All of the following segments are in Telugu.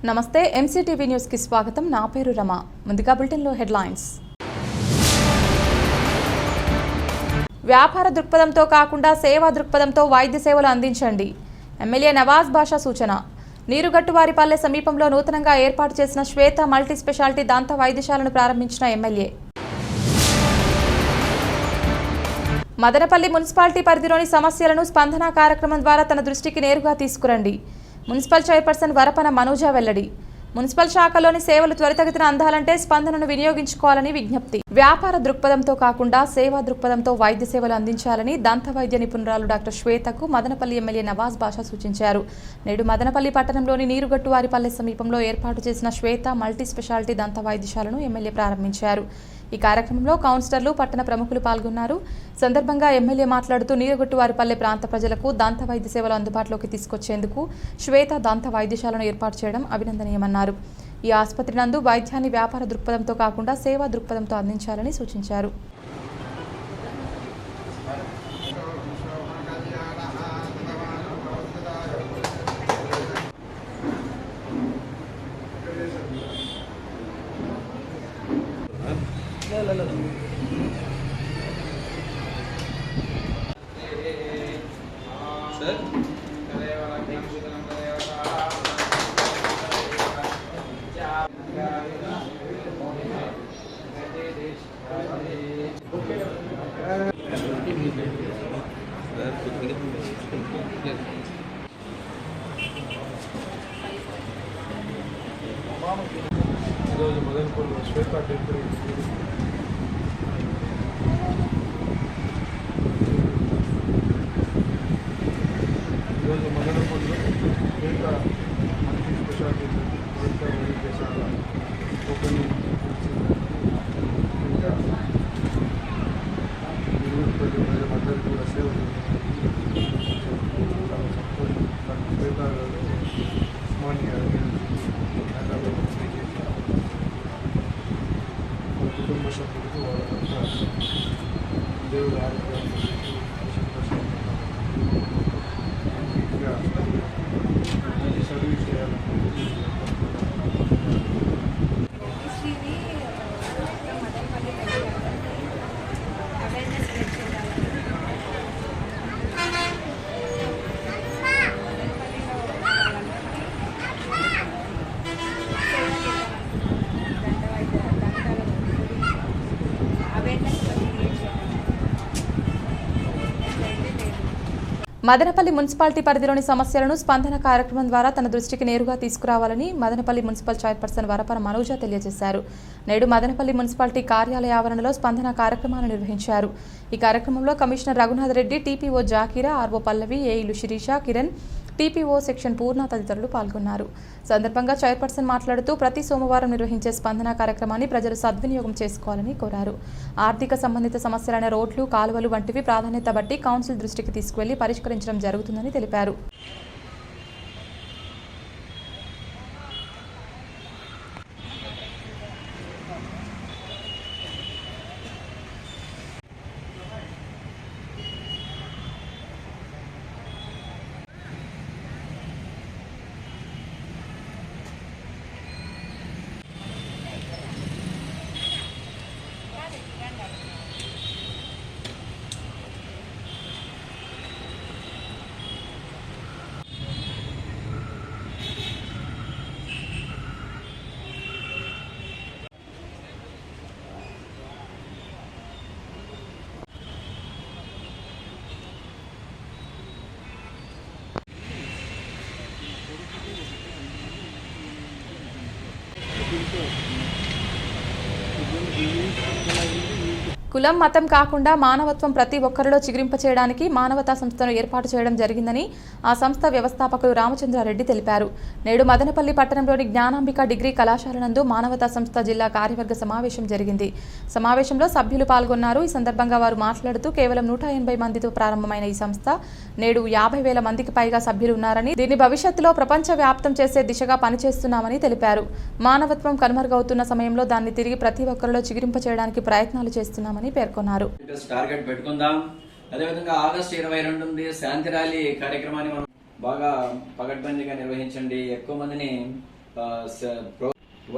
నమస్తే ఎంసీటీవీ న్యూస్ కి స్వాగతం. నా పేరు రమ. ముందుగా బులెటిన్ లో హెడ్లైన్స్. వ్యాపార దృక్పథంతో కాకుండా సేవా దృక్పథంతో వైద్య సేవలు అందించండి. ఎమ్మెల్యే నవాజ్ బాషా సూచన. నీరుగట్టువారిపల్లె సమీపంలో నూతనంగా ఏర్పాటు చేసిన శ్వేత మల్టీ స్పెషాలిటీ దంత వైద్యశాలను ప్రారంభించిన ఎమ్మెల్యే. మదనపల్లి మున్సిపాలిటీ పరిధిలోని సమస్యలను స్పందన కార్యక్రమం ద్వారా తన దృష్టికి నేరుగా తీసుకురండి. మున్సిపల్ చైర్పర్సన్ వరపన మనూజ వెల్లడి. మున్సిపల్ శాఖలోని సేవలు త్వరితగతిన అందాలంటే స్పందనను వినియోగించుకోవాలని విజ్ఞప్తి. వ్యాపార దృక్పథంతో కాకుండా సేవా దృక్పథంతో వైద్య సేవలు అందించాలని దంత వైద్య నిపుణురాలు డాక్టర్ శ్వేతకు మదనపల్లి ఎమ్మెల్యే నవాజ్ బాషా సూచించారు. నేడు మదనపల్లి పట్టణంలోని నీరుగట్టువారిపల్లె సమీపంలో ఏర్పాటు చేసిన శ్వేత మల్టీ స్పెషాలిటీ దంత వైద్యశాలను ఎమ్మెల్యే ప్రారంభించారు. ఈ కార్యక్రమంలో కౌన్సిలర్లు, పట్టణ ప్రముఖులు పాల్గొన్నారు. సందర్భంగా ఎమ్మెల్యే మాట్లాడుతూ నీరుగట్టువారిపల్లె ప్రాంత ప్రజలకు దంత వైద్య సేవలు అందుబాటులోకి తీసుకొచ్చేందుకు శ్వేత దంత వైద్యశాలను ఏర్పాటు చేయడం అభినందనీయమన్నారు. ఈ ఆసుపత్రి నందు వైద్యాన్ని వ్యాపార దృక్పథంతో కాకుండా సేవా దృక్పథంతో అందించాలని సూచించారు. ఈరోజు మదనపల్లిలో శ్వేత టెంపుల్ ఈరోజు మదనపల్లిలో శ్వేత మల్టీ స్పెషాలిటీ వైద్యశాల ఓపెనింగ్ ఇంకా నిరుపల్లి ప్రజలందరికీ కూడా సేవలు చాలా సంతోషం. శ్వేత గారు ఉస్మానియా కుటుంబ సభ్యులకు వాళ్ళంతా దేవుడు ఆరోగ్యాన్ని మంచి సర్వీస్ చేయాలని మదనపల్లి మున్సిపాలిటీ పరిధిలోని సమస్యలను స్పందన కార్యక్రమం ద్వారా తన దృష్టికి నేరుగా తీసుకురావాలని మదనపల్లి మున్సిపల్ చైర్పర్సన్ వరపన మనూజ తెలియజేశారు. నేడు మదనపల్లి మున్సిపాలిటీ కార్యాలయ ఆవరణలో స్పందన కార్యక్రమాలు నిర్వహించారు. ఈ కార్యక్రమంలో commissioner Raghunath Reddy, TPO Zakira, RO Pallavi, ఏఈలు శిరీష, కిరణ్, టీపీఓ సెక్షన్ పూర్ణ తదితరులు పాల్గొన్నారు. సందర్భంగా చైర్పర్సన్ మాట్లాడుతూ ప్రతి సోమవారం నిర్వహించే స్పందన కార్యక్రమాన్ని ప్రజలు సద్వినియోగం చేసుకోవాలని కోరారు. ఆర్థిక సంబంధిత సమస్యలైన రోడ్లు, కాలువలు వంటివి ప్రాధాన్యత బట్టి కౌన్సిల్ దృష్టికి తీసుకువెళ్లి పరిష్కరించడం జరుగుతుందని తెలిపారు. కులం, మతం కాకుండా మానవత్వం ప్రతి ఒక్కరిలో చిగురింపచేయడానికి మానవతా సంస్థను ఏర్పాటు చేయడం జరిగిందని ఆ సంస్థ వ్యవస్థాపకులు రామచంద్రారెడ్డి తెలిపారు. నేడు మదనపల్లి పట్టణంలోని జ్ఞానాంబిక డిగ్రీ కళాశాల నందు మానవతా సంస్థ జిల్లా కార్యవర్గ సమావేశం జరిగింది. సమావేశంలో సభ్యులు పాల్గొన్నారు. ఈ సందర్భంగా వారు మాట్లాడుతూ కేవలం 180 మందితో ప్రారంభమైన ఈ సంస్థ నేడు 50,000 మందికి పైగా సభ్యులు ఉన్నారని, దీన్ని భవిష్యత్తులో ప్రపంచ వ్యాప్తం చేసే దిశగా పనిచేస్తున్నామని తెలిపారు. మానవత్వం కనుమరుగవుతున్న సమయంలో దాన్ని తిరిగి ప్రతి ఒక్కరిలో చిగురింపచేయడానికి ప్రయత్నాలు చేస్తున్నామని పేర్కొన్నారు. టార్గెట్ పెట్టుకుందాం. అదేవిధంగా ఆగస్టు 22 శాంతి ర్యాలీ కార్యక్రమాన్ని మనం బాగా పగడ్బందీగా నిర్వహించండి. ఎక్కువ మందిని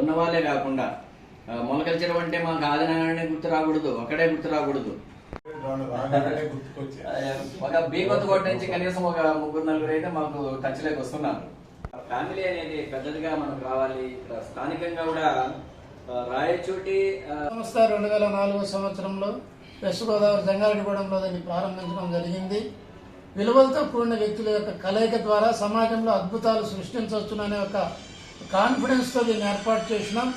ఉన్న వాళ్ళే కాకుండా మొలకల చెరువు అంటే మాకు ఆదినారాయణ గుర్తు రాకూడదు, ఒక్కడే గుర్తు రాకూడదు. ఒక బీ కొత్తకోట నుంచి కనీసం ఒక 3-4 అయితే మాకు టచ్ లేక వస్తున్నారు. ఫ్యామిలీ అనేది పెద్దదిగా మనకు రావాలి. స్థానికంగా కూడా రాయచోటి సంస్థ 2004 సంవత్సరంలో వెస్ట్ గోదావరి జంగారెడ్డిగూడెంలో దీన్ని ప్రారంభించడం జరిగింది. విలువలతో కూడిన వ్యక్తుల యొక్క కలయిక ద్వారా సమాజంలో అద్భుతాలు సృష్టించవచ్చుననే ఒక కాన్ఫిడెన్స్తో దీన్ని ఏర్పాటు చేసినాం.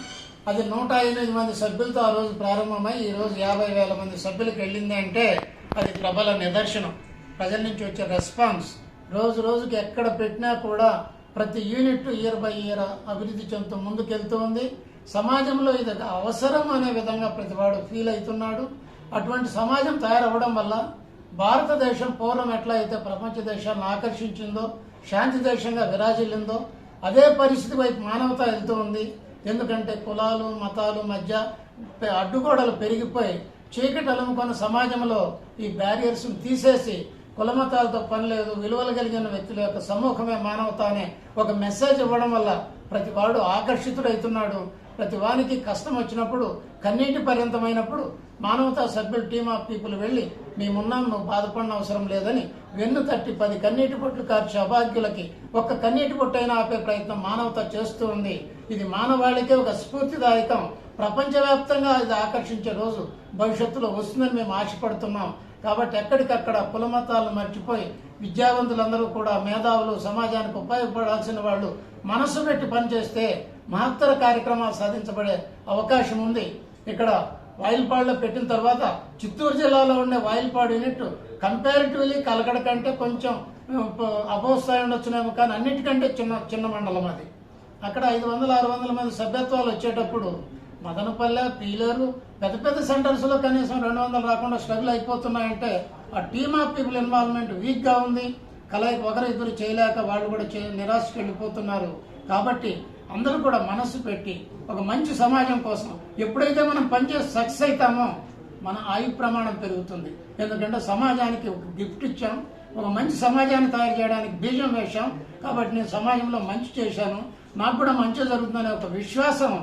అది 108 మంది సభ్యులతో ఆ రోజు ప్రారంభమై ఈ రోజు 50,000 మంది సభ్యులకు వెళ్ళింది అంటే అది ప్రబల నిదర్శనం. ప్రజల నుంచి వచ్చే రెస్పాన్స్ రోజు రోజుకి ఎక్కడ పెట్టినా కూడా ప్రతి యూనిట్ ఇయర్ బై ఇయర్ అభివృద్ధి చెందుతూ ముందుకెళ్తూ ఉంది. సమాజంలో ఇది అవసరం అనే విధంగా ప్రతివాడు ఫీల్ అవుతున్నాడు. అటువంటి సమాజం తయారవ్వడం వల్ల భారతదేశం పూర్వం ఎట్లా అయితే ప్రపంచ దేశాలను ఆకర్షించిందో, శాంతి దేశంగా విరాజిల్లిందో అదే పరిస్థితి వైపు మానవత వెళ్తూ ఉంది. ఎందుకంటే కులాలు మతాలు మధ్య అడ్డుగోడలు పెరిగిపోయి చీకటి అలుముకున్న సమాజంలో ఈ బ్యారియర్స్ తీసేసి కులమతాలతో పని లేదు, విలువలు కలిగిన వ్యక్తుల యొక్క సమూహమే మానవత అనే ఒక మెసేజ్ ఇవ్వడం వల్ల ప్రతి వాడు ఆకర్షితుడవుతున్నాడు. ప్రతి వానికి కష్టం వచ్చినప్పుడు, కన్నీటి పర్యంతమైనప్పుడు మానవతా సభ్యులు టీమ్ ఆఫ్ పీపుల్ వెళ్ళి మేమున్నాం, నువ్వు బాధపడిన అవసరం లేదని వెన్ను తట్టి 10 కన్నీటి పొట్లు కార్చి అభాగ్యులకి ఒక్క కన్నీటి పొట్టైనా ఆపే ప్రయత్నం మానవత చేస్తూ ఉంది. ఇది మానవాళికే ఒక స్ఫూర్తిదాయకం. ప్రపంచవ్యాప్తంగా ఇది ఆకర్షించే రోజు భవిష్యత్తులో వస్తుందని మేము ఆశపడుతున్నాం. కాబట్టి ఎక్కడికక్కడ కులమతాలను మర్చిపోయి విద్యావంతులందరూ కూడా మేధావులు, సమాజానికి ఉపయోగపడాల్సిన వాళ్ళు మనసు పెట్టి పనిచేస్తే మహత్తర కార్యక్రమాలు సాధించబడే అవకాశం ఉంది. ఇక్కడ వాయిల్పాడులో పెట్టిన తర్వాత చిత్తూరు జిల్లాలో ఉండే వాయిల్పాడు యూనిట్ కంపారిటివ్లీ కలకడ కంటే కొంచెం అబోవ్ స్థాయి ఉండొచ్చునేమో, కానీ అన్నిటికంటే చిన్న మండలం అది. అక్కడ 500-600 మంది సభ్యత్వాలు వచ్చేటప్పుడు మదనపల్లె, పీలేరు పెద్ద పెద్ద సెంటర్స్లో కనీసం 200 రాకుండా స్ట్రగుల్ అయిపోతున్నాయంటే ఆ టీమ్ ఆఫ్ పీపుల్ ఇన్వాల్వ్మెంట్ వీక్గా ఉంది. కలయిక ఒకరిద్దరు చేయలేక వాళ్ళు కూడా నిరాశకు వెళ్ళిపోతున్నారు. కాబట్టి అందరూ కూడా మనస్సు పెట్టి ఒక మంచి సమాజం కోసం ఎప్పుడైతే మనం పనిచేసి సక్సెస్ అవుతామో మన ఆయు ప్రమాణం పెరుగుతుంది. ఎందుకంటే సమాజానికి ఒక గిఫ్ట్ ఇచ్చాం, ఒక మంచి సమాజాన్ని తయారు చేయడానికి బీజం వేశాం. కాబట్టి నేను సమాజంలో మంచి చేశాను, నాకు కూడా మంచి జరుగుతుందనే ఒక విశ్వాసం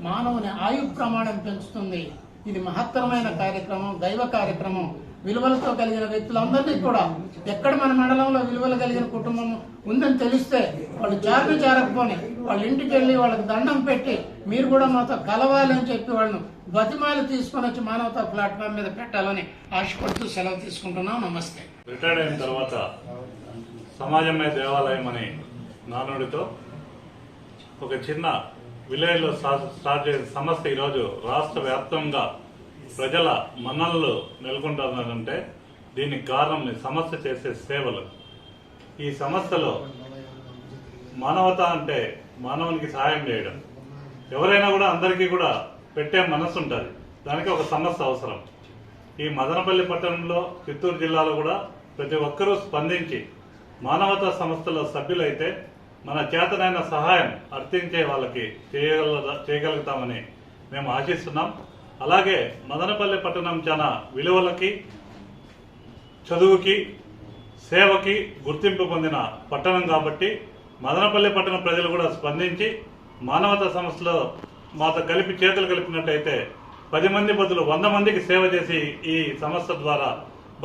మానవుని ఆయు ప్రమాణం పెంచుతుంది. ఇది మహత్తరమైన కార్యక్రమం, దైవ కార్యక్రమం. విలువలతో కలిగిన వ్యక్తులందరినీ కూడా ఎక్కడ మన మండలంలో విలువలు కలిగిన కుటుంబం ఉందని తెలిస్తే వాళ్ళు జారకపోని వాళ్ళ ఇంటికి వెళ్ళి వాళ్ళకి దండం పెట్టి మీరు కూడా మాతో కలవాలి అని చెప్పి వాళ్ళను బతిమాలు తీసుకొని వచ్చి మానవతా ప్లాట్ఫామ్ మీద పెట్టాలని ఆశపడుతూ సెలవు తీసుకుంటున్నాం. నమస్తే. రిటైర్డ్ అయిన తర్వాత సమాజమే దేవాలయం అనే నానుడితో ఒక చిన్న విలేజ్లో స్టార్ట్ చేసిన సంస్థ ఈరోజు రాష్ట్ర వ్యాప్తంగా ప్రజల మన్ననలు నెలకొంటున్నారంటే దీనికి కారణం సంస్థ చేసే సేవలు. ఈ సంస్థలో మానవత అంటే మానవునికి సహాయం చేయడం. ఎవరైనా కూడా అందరికీ కూడా పెట్టే మనసు ఉంటుంది, దానికి ఒక సంస్థ అవసరం. ఈ మదనపల్లి పట్టణంలో, చిత్తూరు జిల్లాలో కూడా ప్రతి ఒక్కరూ స్పందించి మానవతా సంస్థలో సభ్యులైతే మన చేతనైన సహాయం అర్థించే వాళ్ళకి చేయగలుగుతామని మేము ఆశిస్తున్నాం. అలాగే మదనపల్లి పట్టణం చాలా విలువలకి, చదువుకి, సేవకి గుర్తింపు పొందిన పట్టణం కాబట్టి మదనపల్లి పట్టణ ప్రజలు కూడా స్పందించి మానవతా సంస్థలో మాతో కలిపి చేతులు కలిపినట్టయితే 10 మంది బదులు 100 మందికి సేవ చేసి ఈ సంస్థ ద్వారా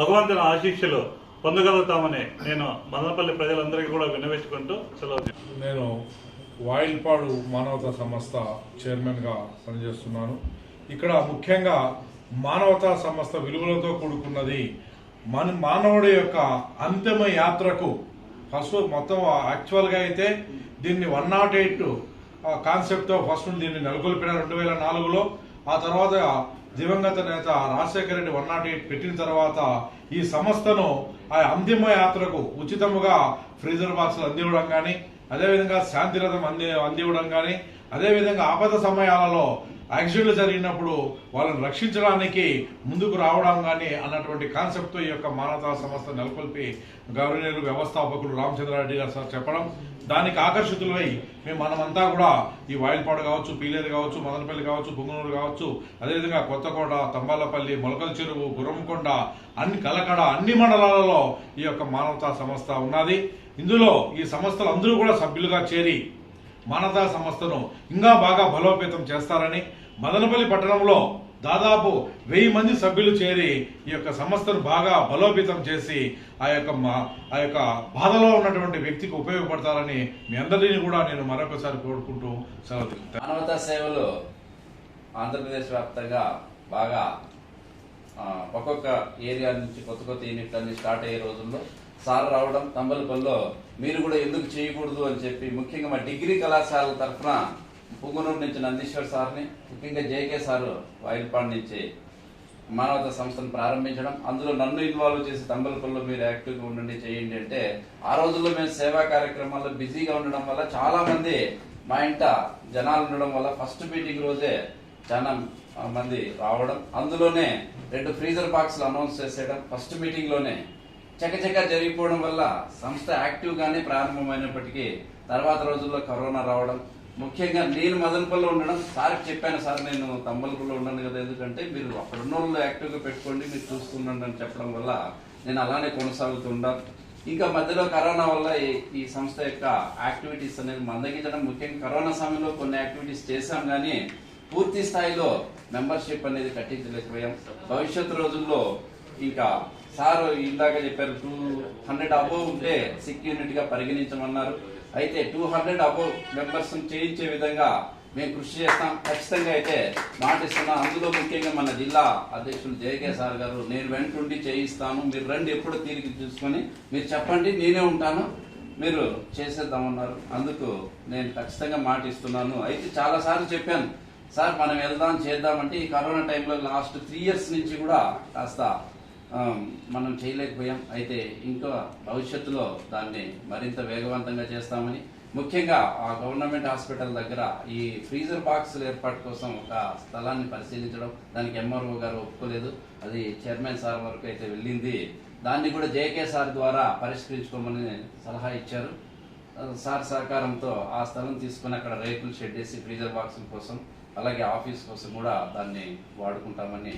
భగవంతుని ఆశీస్సులు పొందగలుగుతామని నేను మదనపల్లి ప్రజలందరికీ కూడా విన్నవించుకుంటూ సెలవు. నేను వాయిల్పాడు మానవతా సంస్థ చైర్మన్గా పనిచేస్తున్నాను. ఇక్కడ ముఖ్యంగా మానవతా సంస్థ విలువలతో కూడుకున్నది. మానవుడి యొక్క అంతిమ యాత్రకు ఫస్ట్ మొత్తం యాక్చువల్గా అయితే దీన్ని 108 కాన్సెప్ట్తో ఫస్ట్ దీన్ని నెలకొల్పిన 2004లో. ఆ తర్వాత దివంగత నేత రాజశేఖర రెడ్డి 108 పెట్టిన తర్వాత ఈ సంస్థను ఆ అంతిమ యాత్రకు ఉచితముగా ఫ్రీజర్ బాక్సులు అందివ్వడం కానీ, అదేవిధంగా శాంతిరథం అందివ్వడం కానీ, అదేవిధంగా ఆపద సమయాలలో యాక్సిడెంట్లు జరిగినప్పుడు వాళ్ళని రక్షించడానికి ముందుకు రావడం కానీ అన్నటువంటి కాన్సెప్ట్తో ఈ యొక్క మానవతా సంస్థ నెలకొల్పి గవర్నర్ వ్యవస్థాపకులు రామచంద్రారెడ్డి గారు సార్ చెప్పడం, దానికి ఆకర్షితులై మనమంతా కూడా ఈ వాయిల్పాడు కావచ్చు, పీలేరు కావచ్చు, మదనపల్లి కావచ్చు, పుంగనూరు కావచ్చు, అదేవిధంగా కొత్తకోట, తంబాలపల్లి, మొలకల చెరువు, గుర్రంకొండ, కలకడ అన్ని మండలాలలో ఈ యొక్క మానవతా సంస్థ ఉన్నది. ఇందులో ఈ సంస్థలు అందరూ కూడా సభ్యులుగా చేరి మానవతా సంస్థను ఇంకా బాగా బలోపేతం చేస్తారని, మదనపల్లి పట్టణంలో దాదాపు 1000 మంది సభ్యులు చేరి ఈ యొక్క సంస్థను బాగా బలోపేతం చేసి ఆ యొక్క బాధలో ఉన్నటువంటి వ్యక్తికి ఉపయోగపడతారని మీ అందరినీ కూడా నేను మరొకసారి కోరుకుంటూ సెలవు తీసుకుంటాను. మానవతా సేవలు ఆంధ్రప్రదేశ్ వ్యాప్తంగా బాగా ఒక్కొక్క ఏరియా నుంచి కొత్త యూనిట్లన్నీ స్టార్ట్ అయ్యే రోజుల్లో సార్ రావడం, తంబలపల్లిలో మీరు కూడా ఎందుకు చేయకూడదు అని చెప్పి ముఖ్యంగా మా డిగ్రీ కళాశాల తరఫున పుంగనూరు నుంచి నందీశ్వర్ సార్ని, ముఖ్యంగా జేకే సారు వాయిల్పాడు నుంచి మానవతా సంస్థను ప్రారంభించడం, అందులో నన్ను ఇన్వాల్వ్ చేసి తంబలపల్లిలో మీరు యాక్టివ్గా ఉండండి, చేయండి అంటే ఆ రోజుల్లో మేము సేవా కార్యక్రమాల్లో బిజీగా ఉండడం వల్ల చాలా మంది మా ఇంట జనాలు ఉండడం వల్ల ఫస్ట్ మీటింగ్ రోజే చాలా మంది రావడం, అందులోనే 2 ఫ్రీజర్ బాక్స్లు అనౌన్స్ చేసేయడం ఫస్ట్ మీటింగ్ లోనే చకచకా జరిగిపోవడం వల్ల సంస్థ యాక్టివ్ గానే ప్రారంభమైనప్పటికీ తర్వాత రోజుల్లో కరోనా రావడం, ముఖ్యంగా నేను మదనపల్లిలో ఉండడం, సార్కి చెప్పాను, సార్ నేను తంబలపల్లిలో ఉండను కదా, ఎందుకంటే మీరు అక్కడ ఉన్న వాళ్ళు యాక్టివ్గా పెట్టుకోండి, మీరు చూస్తుండండి అని చెప్పడం వల్ల నేను అలానే కొనసాగుతుండాను. ఇంకా మధ్యలో కరోనా వల్ల ఈ సంస్థ యొక్క యాక్టివిటీస్ అనేది మందగించడం, ముఖ్యంగా కరోనా సమయంలో కొన్ని యాక్టివిటీస్ చేశాం కానీ పూర్తి స్థాయిలో మెంబర్షిప్ అనేది కట్టించలేకపోయాం. భవిష్యత్తు రోజుల్లో ఇంకా సార్ ఇందాక చెప్పారు 200 అబోవ్ ఉంటే సిక్ యూనిట్ గా పరిగణించమన్నారు. అయితే 200 అబోవ్ మెంబర్స్ చేయించే విధంగా మేము కృషి చేస్తాం. ఖచ్చితంగా అయితే మాటిస్తున్నాం. అందులో ముఖ్యంగా మన జిల్లా అధ్యక్షులు జేకే సార్ గారు, నేను వెంటుండి చేయిస్తాను, మీరు రండి, ఎప్పుడు తీరిక చూసుకొని మీరు చెప్పండి, నేనే ఉంటాను, మీరు చేసేద్దామన్నారు. అందుకు నేను ఖచ్చితంగా మాటిస్తున్నాను. అయితే చాలా సార్లు చెప్పాను, సార్ మనం వెళ్దాం చేద్దామంటే ఈ కరోనా టైంలో లాస్ట్ 3 years నుంచి కూడా కాస్త మనం చేయలేకపోయాం. అయితే ఇంకా భవిష్యత్తులో దాన్ని మరింత వేగవంతంగా చేస్తామని, ముఖ్యంగా ఆ గవర్నమెంట్ హాస్పిటల్ దగ్గర ఈ ఫ్రీజర్ బాక్సుల ఏర్పాటు కోసం ఒక స్థలాన్ని పరిశీలించడం, దానికి ఎంఆర్ఓ గారు ఒప్పుకోలేదు, అది చైర్మన్ సార్ వరకు అయితే వెళ్ళింది. దాన్ని కూడా జేకే సార్ ద్వారా పరిష్కరించుకోమని సలహా ఇచ్చారు. సార్ సహకారంతో ఆ స్థలం తీసుకుని అక్కడ రేకులు షెడ్ వేసి ఫ్రీజర్ బాక్సుల కోసం, అలాగే ఆఫీస్ కోసం కూడా దాన్ని వాడుకుంటామని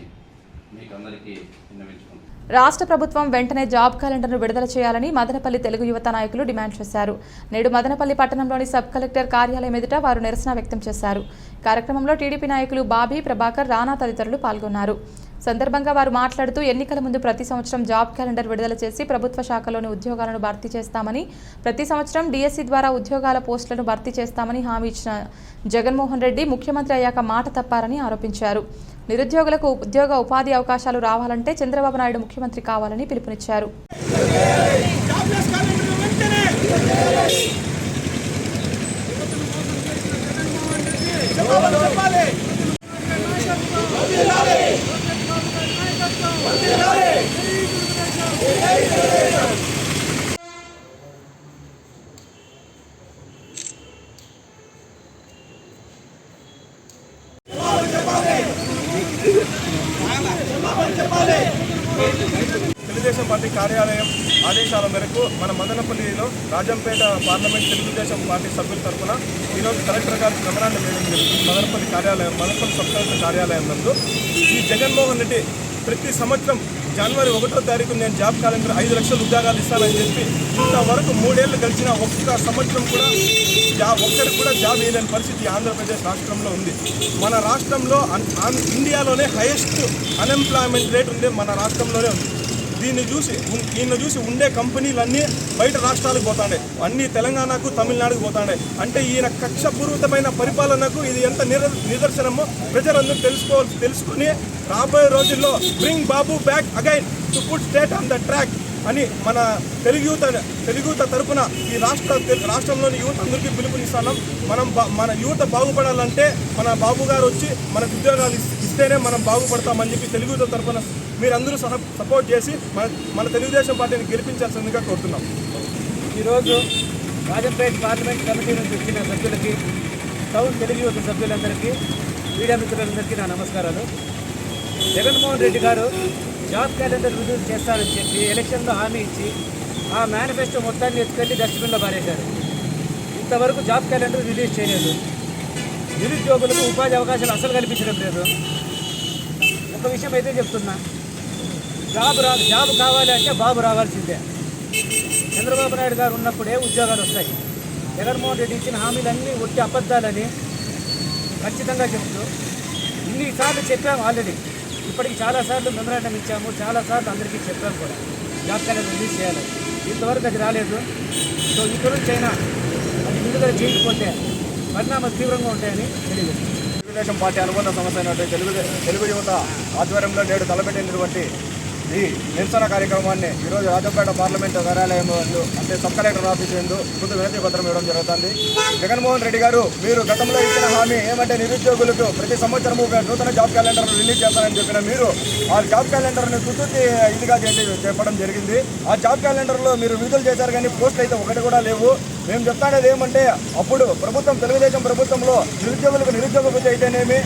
మీకు అందరికీ విన్నవించుకుంటాం. రాష్ట్ర ప్రభుత్వం వెంటనే జాబ్ క్యాలెండర్ను విడుదల చేయాలని మదనపల్లి తెలుగు యువత నాయకులు డిమాండ్ చేశారు. నేడు మదనపల్లి పట్టణంలోని సబ్ కలెక్టర్ కార్యాలయం ఎదుట వారు నిరసన వ్యక్తం చేశారు. కార్యక్రమంలో టీడీపీ నాయకులు బాబీ, ప్రభాకర్, రాణా తదితరులు పాల్గొన్నారు. సందర్భంగా వారు మాట్లాడుతూ ఎన్నికల ముందు ప్రతి సంవత్సరం జాబ్ క్యాలెండర్ విడుదల చేసి ప్రభుత్వ శాఖలోని ఉద్యోగాలను భర్తీ చేస్తామని, ప్రతి సంవత్సరం డిఎస్సి ద్వారా ఉద్యోగాల పోస్టులను భర్తీ చేస్తామని హామీ ఇచ్చిన జగన్మోహన్ రెడ్డి ముఖ్యమంత్రి అయ్యాక మాట తప్పారని ఆరోపించారు. నిరుద్యోగులకు ఉద్యోగ ఉపాధి అవకాశాలు రావాలంటే చంద్రబాబు నాయుడు ముఖ్యమంత్రి కావాలని పిలుపునిచ్చారు. తెలుగుదేశం పార్టీ కార్యాలయం ఆదేశాల మేరకు మన మదనపల్లిలో రాజంపేట పార్లమెంట్ తెలుగుదేశం పార్టీ సభ్యుల తరఫున ఈరోజు కలెక్టర్ గారికి మెమరాండం వేయడం జరిగింది. మదనపల్లి సబ్ కలెక్టర్ కార్యాలయం నందు ఈ జగన్మోహన్ రెడ్డి ప్రతి సంవత్సరం జనవరి 1వ తారీఖు నేను జాబ్ క్యాలెండర్ 5 లక్షల ఉద్యోగాలు ఇస్తానని చెప్పి ఇంతవరకు 3 ఏళ్ళు గడిచిన ఒక్క సంవత్సరం కూడా ఒక్కరికి కూడా జాబ్ వేయలేని పరిస్థితి ఆంధ్రప్రదేశ్ రాష్ట్రంలో ఉంది. మన రాష్ట్రంలో ఇండియాలోనే హైయెస్ట్ అన్ఎంప్లాయ్మెంట్ రేట్ ఉంది, మన రాష్ట్రంలోనే ఉంది. దీన్ని చూసి ఉండే కంపెనీలన్నీ బయట రాష్ట్రాలకు పోతాయి, అన్నీ తెలంగాణకు తమిళనాడుకు పోతాయి. అంటే ఈయన కక్షపూరితమైన పరిపాలనకు ఇది ఎంత నిదర్శనమో ప్రజలందరూ తెలుసుకుని రాబోయే రోజుల్లో bring Babu back again to put state on the track అని మన తెలుగు తరపున ఈ రాష్ట్రంలోని యూత్ అందరికీ పిలుపునిస్తున్నాం. మన యువత బాగుపడాలంటే మన బాబు గారు వచ్చి మనకు ఉద్యోగాలు ఇస్తేనే మనం బాగుపడతామని చెప్పి తెలుగు తరపున మీరందరూ సపోర్ట్ చేసి మన తెలుగుదేశం పార్టీని గెలిపించాల్సిందిగా కోరుతున్నాం. ఈరోజు రాజంపేట పార్లమెంట్ కమిటీ నుంచి వచ్చిన సభ్యులకి, టౌన్ తెలుగు యువత సభ్యులందరికీ, మీడియా మిత్రులందరికీ నా నమస్కారాలు. జగన్మోహన్ రెడ్డి గారు జాబ్ క్యాలెండర్ రిలీజ్ చేస్తారని చెప్పి ఎలక్షన్లో హామీ ఇచ్చి ఆ మేనిఫెస్టో మొత్తాన్ని ఎత్తుకెళ్ళి డస్ట్బిన్లో పారేశారు. ఇంతవరకు జాబ్ క్యాలెండర్ రిలీజ్ చేయలేదు. నిరుద్యోగులకు ఉపాధి అవకాశాలు అసలు కల్పించడం లేదు. ఒక విషయం అయితే చెప్తున్నా, జాబ్ కావాలి అంటే బాబు రావాల్సిందే. చంద్రబాబు నాయుడు గారు ఉన్నప్పుడే ఉద్యోగాలు వస్తాయి. జగన్మోహన్ రెడ్డి ఇచ్చిన హామీలన్నీ ఒట్టి అబద్ధాలని ఖచ్చితంగా చెప్తూ ఇన్నిసార్లు చెప్పాము ఆల్రెడీ. ఇప్పటికి చాలాసార్లు మెమరాండం ఇచ్చాము, చాలాసార్లు అందరికీ చెప్పాము కూడా జాబ్ క్యాలెండర్ రిలీజ్ చేయాలి. ఇంతవరకు అది రాలేదు. సో ఇక్కడ నుంచి అయినా అది విడుదల చేయకపోతే పరిణామాలు తీవ్రంగా ఉంటాయని తెలియదు. తెలుగుదేశం పార్టీ అనుబంధ సంస్థ అయినటువంటి తెలుగు యువత ఆధ్వర్యంలో నేడు తలపెట్టినటువంటి ఈ నిరసన కార్యక్రమాన్ని ఈరోజు రాజంపేట పార్లమెంటు కార్యాలయం అంటే సబ్ కలెక్టర్ ఆఫీస్ ముందు వినతి పత్రం ఇవ్వడం జరుగుతుంది. జగన్మోహన్ రెడ్డి గారు మీరు గతంలో ఇచ్చిన హామీ ఏమంటే నిరుద్యోగులకు ప్రతి సంవత్సరము నూతన జాబ్ క్యాలెండర్ రిలీజ్ చేస్తానని చెప్పిన మీరు ఆ జాబ్ క్యాలెండర్ని తుది ఇదిగా చెప్పడం జరిగింది. ఆ జాబ్ క్యాలెండర్లో మీరు విడుదల చేశారు కానీ పోస్టులు అయితే ఒకటి కూడా లేవు. మేము చెప్తానేది ఏమంటే అప్పుడు ప్రభుత్వం తెలుగుదేశం ప్రభుత్వంలో నిరుద్యోగులకు నిరుద్యోగ బుద్ధి అయితేనేమి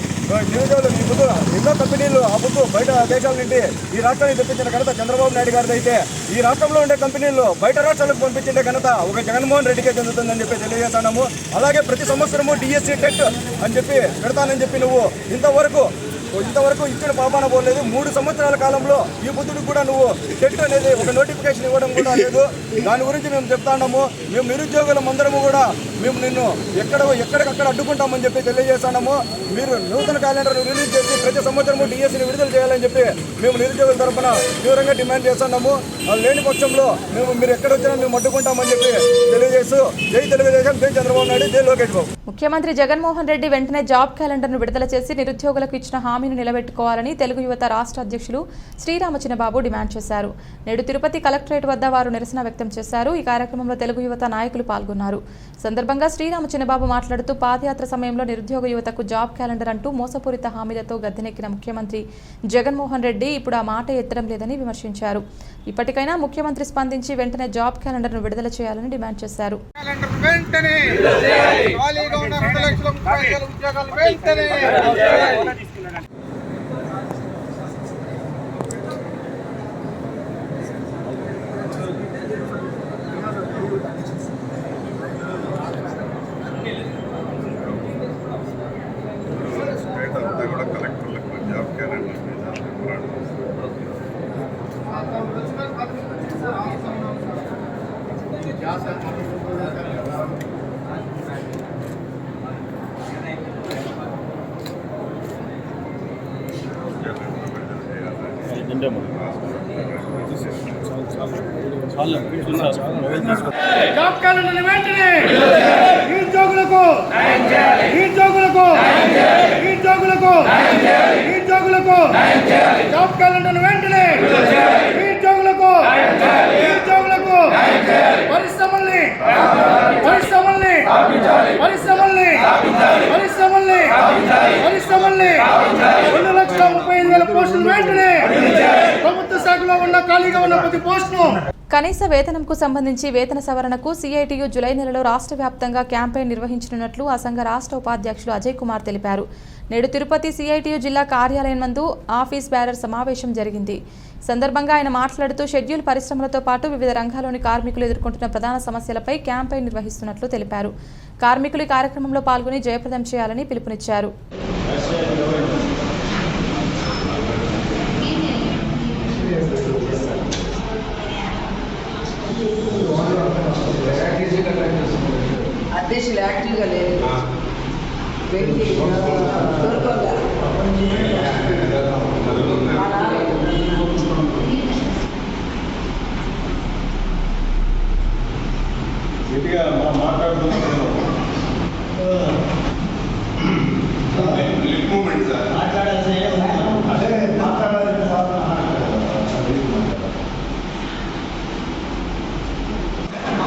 నిరుద్యోగులు ఈ బుద్ధు ఎన్నో కంపెనీలు ఆ బుద్ధు బయట దేశాల నుండి ఈ రాష్ట్రానికి తెప్పించిన ఘనత చంద్రబాబు నాయుడు గారిది అయితే ఈ రాష్ట్రంలో ఉండే కంపెనీలు బయట రాష్ట్రాలకు పంపించే ఘనత ఒక జగన్మోహన్ రెడ్డికే చెందుతుందని చెప్పి తెలియజేస్తున్నాము. అలాగే ప్రతి సంవత్సరము డిఎస్సీ టెట్ అని చెప్పి పెడతానని చెప్పి నువ్వు ఇంతవరకు ఇచ్చిన పాపాన పోలేదు. 3 సంవత్సరాల కాలంలో ఈ బుద్ధుడికి కూడా నువ్వు టెట్ అనేది ఒక నోటిఫికేషన్ ఇవ్వడం కూడా లేదు. దాని గురించి మేము చెప్తాము. మేము నిరుద్యోగులం అందరము కూడా మేము నిన్ను ఎక్కడికక్కడ అడ్డుకుంటామని చెప్పి తెలియజేస్తున్నాము. మీరు నూతన క్యాలెండర్ రిలీజ్ చేసి ప్రతి సంవత్సరము డిఎస్సీని విడుదల చేయాలని చెప్పి మేము నిరుద్యోగుల తరఫున తీవ్రంగా డిమాండ్ చేస్తున్నాము. లేని పక్షంలో మీరు ఎక్కడ వచ్చినా మేము అడ్డుకుంటామని చెప్పి తెలియజేస్తూ జై తెలుగుదేశం, జై చంద్రబాబు నాయుడు, జై లోకేష్ బాబు. ముఖ్యమంత్రి జగన్మోహన్ రెడ్డి వెంటనే జాబ్ క్యాలెండర్ను విడుదల చేసి నిరుద్యోగులకు ఇచ్చిన హామీని నిలబెట్టుకోవాలని తెలుగు యువత రాష్ట్ర అధ్యక్షులు శ్రీరామ చిన్నబాబు డిమాండ్ చేశారు. నేడు తిరుపతి కలెక్టరేట్ వద్ద వారు నిరసన వ్యక్తం చేశారు. ఈ కార్యక్రమంలో తెలుగు యువత నాయకులు పాల్గొన్నారు. సందర్భంగా శ్రీరామ చిన్నబాబు మాట్లాడుతూ పాదయాత్ర సమయంలో నిరుద్యోగ యువతకు జాబ్ క్యాలెండర్ అంటూ మోసపూరిత హామీలతో గద్దెనెక్కిన ముఖ్యమంత్రి జగన్మోహన్ రెడ్డి ఇప్పుడు ఆ మాట ఎత్తడం లేదని విమర్శించారు. ఇప్పటికైనా ముఖ్యమంత్రి స్పందించి వెంటనే జాబ్ క్యాలెండర్ను విడుదల చేయాలని డిమాండ్ చేశారు. జాబ్ క్యాలెండర్ వెంటనే నిరుద్యోగులకు జాబ్ క్యాలెండర్ వెంటనే నిరుద్యోగులకు పరిశ్రమల్ని 2,35,000 పోస్టులు వెంటనే ప్రభుత్వ శాఖలో ఉన్న ఖాళీగా ఉన్న ప్రతి పోస్టును కనీస వేతనంకు సంబంధించి వేతన సవరణకు సిఐటియు జులై నెలలో రాష్ట్ర వ్యాప్తంగా క్యాంపెయిన్ నిర్వహించనున్నట్లు ఆ సంఘ రాష్ట్ర ఉపాధ్యక్షులు అజయ్ కుమార్ తెలిపారు. నేడు తిరుపతి సిఐటియు జిల్లా కార్యాలయం నందు ఆఫీస్ బ్యారర్ సమావేశం జరిగింది. సందర్భంగా ఆయన మాట్లాడుతూ షెడ్యూల్ పరిశ్రమలతో పాటు వివిధ రంగాల్లోని కార్మికులు ఎదుర్కొంటున్న ప్రధాన సమస్యలపై క్యాంపెయిన్ నిర్వహిస్తున్నట్లు తెలిపారు. కార్మికులు ఈ కార్యక్రమంలో పాల్గొని జయప్రదం చేయాలని పిలుపునిచ్చారు. అధ్యక్షులు యాక్టివ్గా లేదు.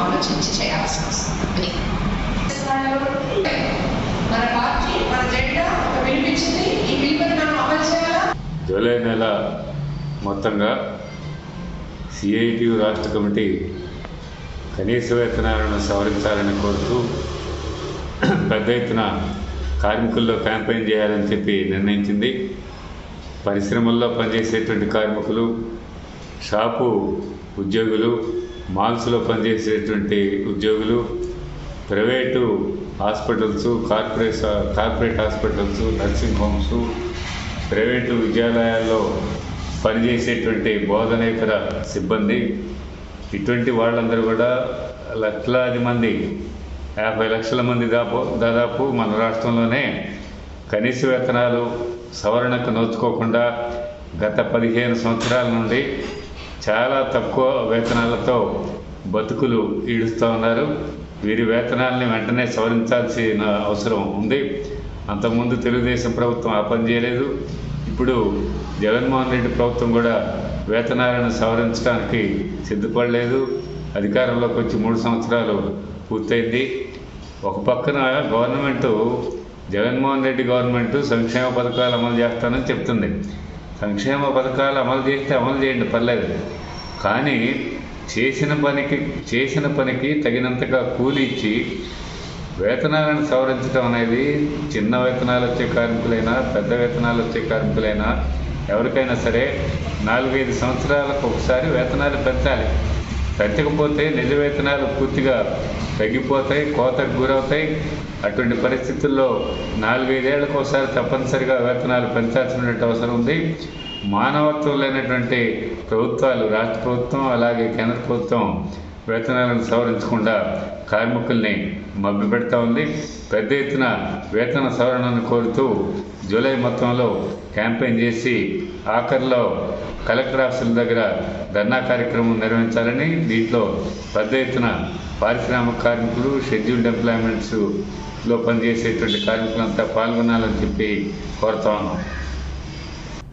ఆలోచించి చేయాల్సిన అవసరం. మన పార్టీ మన జెండా ఒక పిలిపించింది. ఈ పిలుపుని మనం అమలు చేయాలా? జూలై నెల మొత్తంగా సిఐటియు రాష్ట్ర కమిటీ కనీస వేతనాలను సవరించాలని కోరుతూ పెద్ద ఎత్తున కార్మికుల్లో క్యాంపెయిన్ చేయాలని చెప్పి నిర్ణయించింది. పరిశ్రమల్లో పనిచేసేటువంటి కార్మికులు, షాపు ఉద్యోగులు, మాల్స్లో పనిచేసేటువంటి ఉద్యోగులు, private hospitals, corporate hospitals, nursing homes, private విద్యాలయాల్లో పనిచేసేటువంటి బోధనేతర సిబ్బంది, ఇటువంటి వాళ్ళందరూ కూడా లక్షలాది మంది 50 లక్షల మంది దాదాపు మన రాష్ట్రంలోనే కనీస వేతనాలు సవరణకు నోచుకోకుండా గత 15 సంవత్సరాల నుండి చాలా తక్కువ వేతనాలతో బతుకులు ఈడుస్తూ ఉన్నారు. వీరి వేతనాలని వెంటనే సవరించాల్సిన అవసరం ఉంది. అంతకుముందు తెలుగుదేశం ప్రభుత్వం ఆ పని చేయలేదు. ఇప్పుడు జగన్మోహన్ రెడ్డి ప్రభుత్వం కూడా వేతనాలను సవరించడానికి సిద్ధపడలేదు. అధికారంలోకి వచ్చి 3 సంవత్సరాలు పూర్తయింది. ఒక పక్కన జగన్మోహన్ రెడ్డి గవర్నమెంట్ సంక్షేమ పథకాలు అమలు చేస్తానని చెప్తుంది. సంక్షేమ పథకాలు అమలు చేస్తే అమలు చేయండి, పర్లేదు. కానీ చేసిన పనికి తగినంతగా కూలి ఇచ్చి వేతనాలను సవరించడం అనేది చిన్న వేతనాలు వచ్చే కార్మికులైనా పెద్ద వేతనాలు వచ్చే కార్మికులైనా ఎవరికైనా సరే 4-5 సంవత్సరాలకు ఒకసారి వేతనాలు పెంచాలి. పెంచకపోతే నిజ వేతనాలు పూర్తిగా తగ్గిపోతాయి, కోతకు గురవుతాయి. అటువంటి పరిస్థితుల్లో 4-5 ఏళ్లకు ఒకసారి తప్పనిసరిగా వేతనాలు పెంచాల్సినటువంటి అవసరం ఉంది. మానవత్వం లేనటువంటి ప్రభుత్వాలు, రాష్ట్ర ప్రభుత్వం అలాగే కేంద్ర ప్రభుత్వం వేతనాలను సవరించకుండా కార్మికుల్ని మభ్యపెడతా ఉంది. పెద్ద ఎత్తున వేతన సవరణను కోరుతూ జూలై మొత్తంలో క్యాంపెయిన్ చేసి ఆఖరిలో కలెక్టర్ ఆఫీసుల దగ్గర ధర్నా కార్యక్రమం నిర్వహించాలని, దీంట్లో పెద్ద ఎత్తున పారిశ్రామిక కార్మికులు, షెడ్యూల్డ్ ఎంప్లాయ్మెంట్స్లో పనిచేసేటువంటి కార్మికులంతా పాల్గొనాలని చెప్పి కోరుతా ఉన్నాం.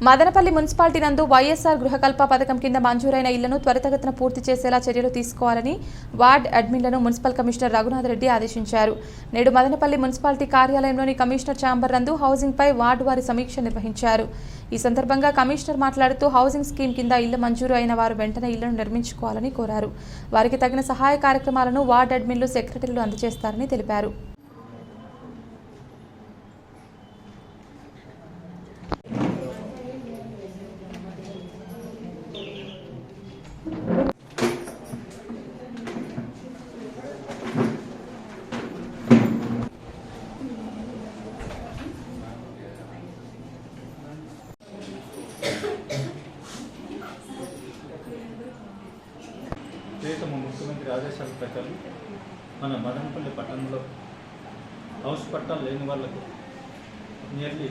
మదనపల్లి మున్సిపాలిటీ నందు వైఎస్ఆర్ గృహకల్ప పథకం కింద మంజూరైన ఇళ్లను త్వరితగతిన పూర్తి చేసేలా చర్యలు తీసుకోవాలని వార్డ్ అడ్మిన్లను మున్సిపల్ కమిషనర్ రఘునాథ్ రెడ్డి ఆదేశించారు. నేడు మదనపల్లి మున్సిపాలిటీ కార్యాలయంలోని కమిషనర్ ఛాంబర్ నందు హౌసింగ్పై వార్డు వారి సమీక్ష నిర్వహించారు. ఈ సందర్భంగా కమిషనర్ మాట్లాడుతూ హౌసింగ్ స్కీమ్ కింద ఇళ్లు మంజూరు అయిన వారు వెంటనే ఇళ్లను నిర్మించుకోవాలని కోరారు. వారికి తగిన సహాయ కార్యక్రమాలను వార్డు అడ్మిన్లు, సెక్రటరీలు అందజేస్తారని తెలిపారు. ప్రియతమ ముఖ్యమంత్రి ఆదేశాల ప్రకారం మన మదనపల్లి పట్టణంలో హౌస్ పట్టాలు లేని వాళ్ళకు నియర్లీ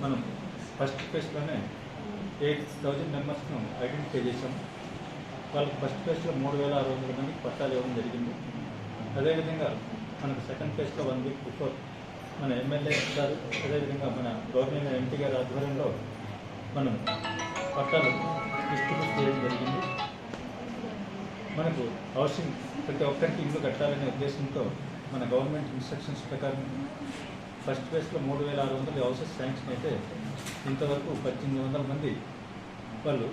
మనం ఫస్ట్ ఫేజ్లోనే 8,000 మెంబర్స్ను ఐడెంటిఫై చేసాం. వాళ్ళకి ఫస్ట్ ఫేజ్లో 3,600 మందికి పట్టాలు ఇవ్వడం జరిగింది. అదేవిధంగా మనకు సెకండ్ ఫేజ్లో 1 వీక్ బిఫోర్ మన ఎమ్మెల్యే గారు, అదేవిధంగా మన గవర్నమెంట్ ఎంపీ గారి ఆధ్వర్యంలో మనం పట్టాలు డిస్ట్రిబ్యూట్ చేయడం జరిగింది. మనకు హౌసింగ్ ప్రతి ఒక్కరికి ఇల్లు కట్టాలనే ఉద్దేశంతో మన గవర్నమెంట్ ఇన్స్ట్రక్షన్స్ ప్రకారం ఫస్ట్ ఫేజ్లో 3,600 హౌసెస్ శాంక్షన్ అయితే ఇంతవరకు 1,800 మంది వాళ్ళు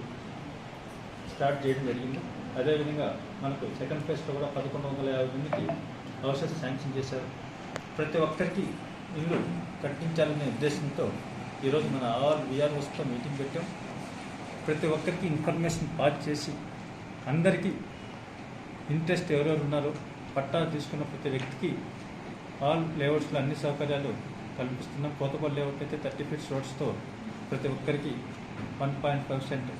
స్టార్ట్ చేయడం జరిగింది. అదేవిధంగా మనకు సెకండ్ ఫేజ్లో కూడా 1,150 మందికి హౌసెస్ శాంక్షన్ చేశారు. ప్రతి ఒక్కరికి ఇల్లు కట్టించాలనే ఉద్దేశంతో ఈరోజు మన ఆల్ విఆర్ఓస్తో మీటింగ్ పెట్టాం. ప్రతి ఒక్కరికి ఇన్ఫర్మేషన్ పాస్ చేసి అందరికీ ఇంట్రెస్ట్ ఎవరెవరు ఉన్నారో పట్టా తీసుకున్న ప్రతి వ్యక్తికి ఆల్ లేఅవుట్స్లో అన్ని సౌకర్యాలు కల్పిస్తున్నాం. కోతపల్లి లేఅవుట్ అయితే 30 ఫీట్స్ రోడ్స్తో ప్రతి ఒక్కరికి 1.5%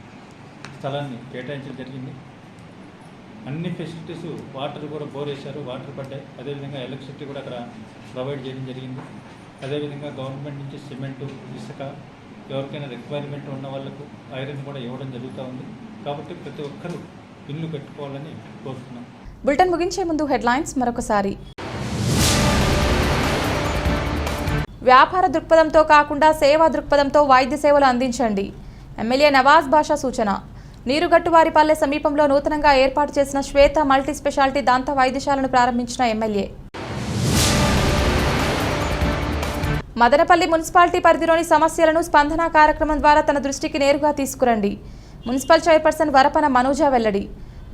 స్థలాన్ని కేటాయించడం జరిగింది. అన్ని ఫెసిలిటీస్, వాటర్ కూడా బోర్ వేశారు, వాటర్ పడ్డాయి. అదేవిధంగా ఎలక్ట్రిసిటీ కూడా అక్కడ ప్రొవైడ్ చేయడం జరిగింది. అదేవిధంగా గవర్నమెంట్ నుంచి సిమెంటు, ఇసుక, ఎవరికైనా రిక్వైర్మెంట్ ఉన్న వాళ్ళకు ఐరన్ కూడా ఇవ్వడం జరుగుతూ ఉంది. కాబట్టి ప్రతి ఒక్కరూ ఇల్లు కట్టుకోవాలని కోరుతున్నాం. బులెటిన్ ముగించే ముందు హెడ్లైన్స్ మరొకసారి. వ్యాపార దృక్పథంతో కాకుండా సేవా దృక్పథంతో వైద్య సేవలు అందించండి. ఎమ్మెల్యే నవాజ్ బాషా సూచన. నీరుగట్టువారిపల్లె సమీపంలో నూతనంగా ఏర్పాటు చేసిన శ్వేత మల్టీ స్పెషాలిటీ దంత వైద్యశాలను ప్రారంభించిన ఎమ్మెల్యే. మదనపల్లి మున్సిపాలిటీ పరిధిలోని సమస్యలను స్పందన కార్యక్రమం ద్వారా తన దృష్టికి నేరుగా తీసుకురండి. మున్సిపల్ చైర్పర్సన్ వరపన మనూజ వెల్లడి.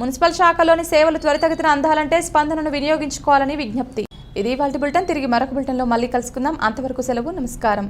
మున్సిపల్ శాఖలోని సేవలు త్వరితగతిన అందాలంటే స్పందనను వినియోగించుకోవాలని విజ్ఞప్తి. ఇది ఇవాల్టి బులెటిన్. తిరిగి మరొక బులెటిన్లో మళ్ళీ కలుసుకుందాం. అంతవరకు సెలవు. నమస్కారం.